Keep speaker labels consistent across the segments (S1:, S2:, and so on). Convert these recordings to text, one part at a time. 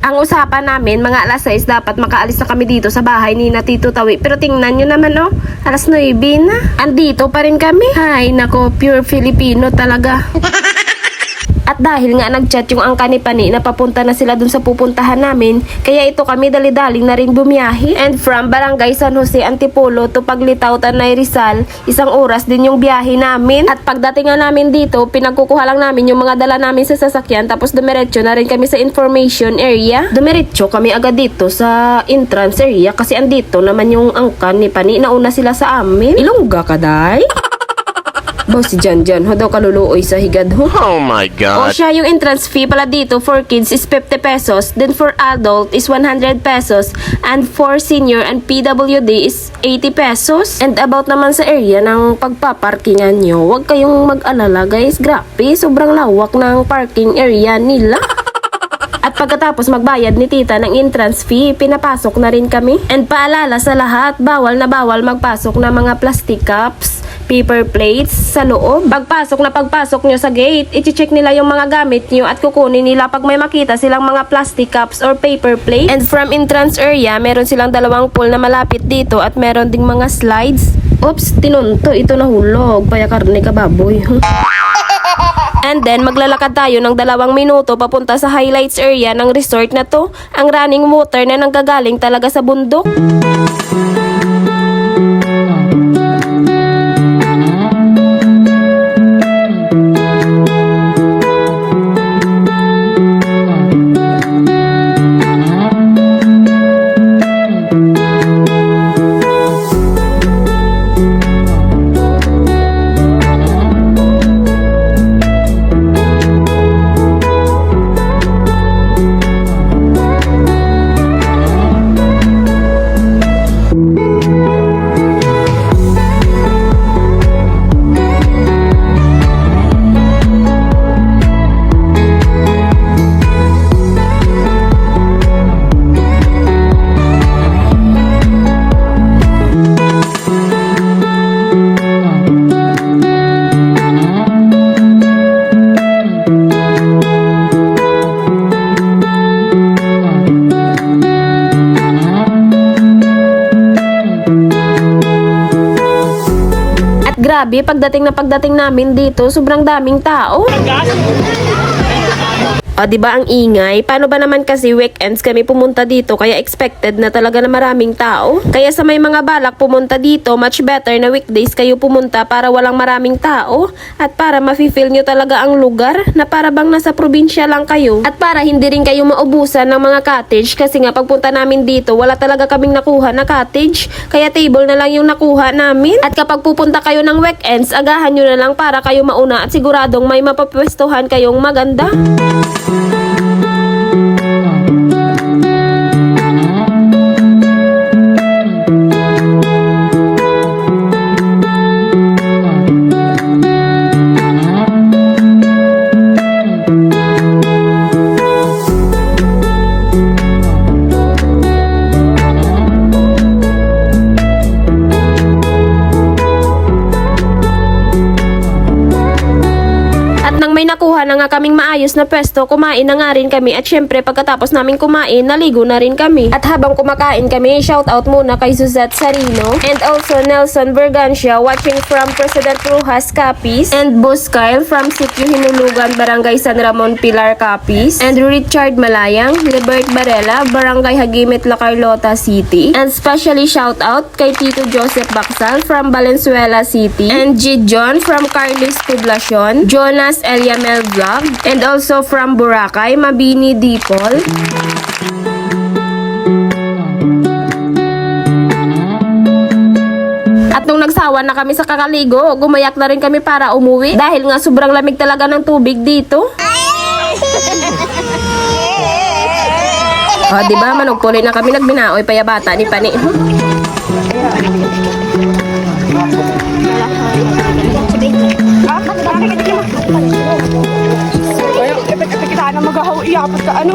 S1: Ang usapan namin, mga alas 6 dapat makaalis na kami dito sa bahay ni na Tito Tawi. Pero tingnan nyo naman oh, alas 9 na. Andito pa rin kami. Ay nako, pure Filipino talaga. At dahil nga nagchat yung angka ni Pani na papunta na sila dun sa pupuntahan namin, kaya ito kami dali-daling na rin bumiyahe. And from Barangay San Jose, Antipolo to Paglitaw, Tanay, Rizal, 1 oras din yung biyahe namin. At pagdating nga namin dito, pinagkukuha lang namin yung mga dala namin sa sasakyan, tapos dumiretso na rin kami sa information area. Dumiretso kami agad dito sa entrance area kasi andito naman yung angka ni Pani. Nauna sila sa amin. Ilongga ka, day? Boss, si Janjan, ho daw kaluluoy sa higad ho.
S2: Oh my
S1: O
S2: God.
S1: siya, yung entrance fee pala dito for kids is 50 pesos, then for adult is 100 pesos, and for senior and PWD is 80 pesos. And about naman sa area ng pagpaparkingan nyo, huwag kayong mag-alala guys, grabe, sobrang lawak ng parking area nila. At pagkatapos magbayad ni tita ng entrance fee, pinapasok na rin kami. And paalala sa lahat, bawal na bawal magpasok ng mga plastic cups, paper plates sa loob. Pagpasok nyo sa gate, i-check nila yung mga gamit nyo at kukunin nila pag may makita silang mga plastic cups or paper plate. And from entrance area, meron silang 2 pool na malapit dito at meron ding mga slides. Oops, tinunto, ito nahulog. Paya karne ka baboy. And then, maglalakad tayo ng 2 minuto papunta sa highlights area ng resort na to. Ang running water na nanggagaling talaga sa bundok. Grabe, pagdating namin dito, sobrang daming tao. O, diba ang ingay? Paano ba naman kasi weekends kami pumunta dito, kaya expected na talaga na maraming tao? Kaya sa may mga balak pumunta dito, much better na weekdays kayo pumunta para walang maraming tao at para mafe-feel nyo talaga ang lugar na para bang nasa probinsya lang kayo. At para hindi rin kayo maubusan ng mga cottage kasi nga pagpunta namin dito, wala talaga kaming nakuha na cottage, kaya table na lang yung nakuha namin. At kapag pupunta kayo ng weekends, agahan nyo na lang para kayo mauna at siguradong may mapapwestuhan kayong maganda. May nakuha na nga kaming maayos na pwesto, kumain na nga rin kami at syempre pagkatapos namin kumain, naligo na rin kami. At habang kumakain kami, shout out muna kay Suzette Sarino and also Nelson Bergancia watching from President Rojas, Capiz, and Boss Kyle from Sitio Hinulugan, Barangay San Ramon, Pilar, Capiz, and Richard Malayang, Libert Barela, Barangay Hagimit, La Carlota City, and specially shout out kay Tito Joseph Baksal from Valenzuela City, and G. John from Carlis Poblacion, Jonas Eliamel Vlog, and also from Boracay, Mabini Dipol. At nung nagsawa na kami sa kakaligo, gumayak na rin kami para umuwi dahil nga sobrang lamig talaga ng tubig dito. O, diba, manugpuli na kami, nagbinaoy payabata ni Pani.
S3: Kita na magahaw iyapat ka ano?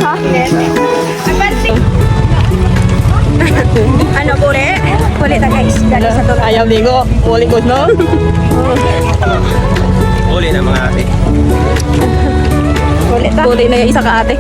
S3: Ha? Ano pure? Pure ta guys. Dali sa to.
S4: Ayaw ligo, uli ko no?
S2: Uli na mga ate.
S3: Kulit ah.
S2: Kulay na yung isa ka ate.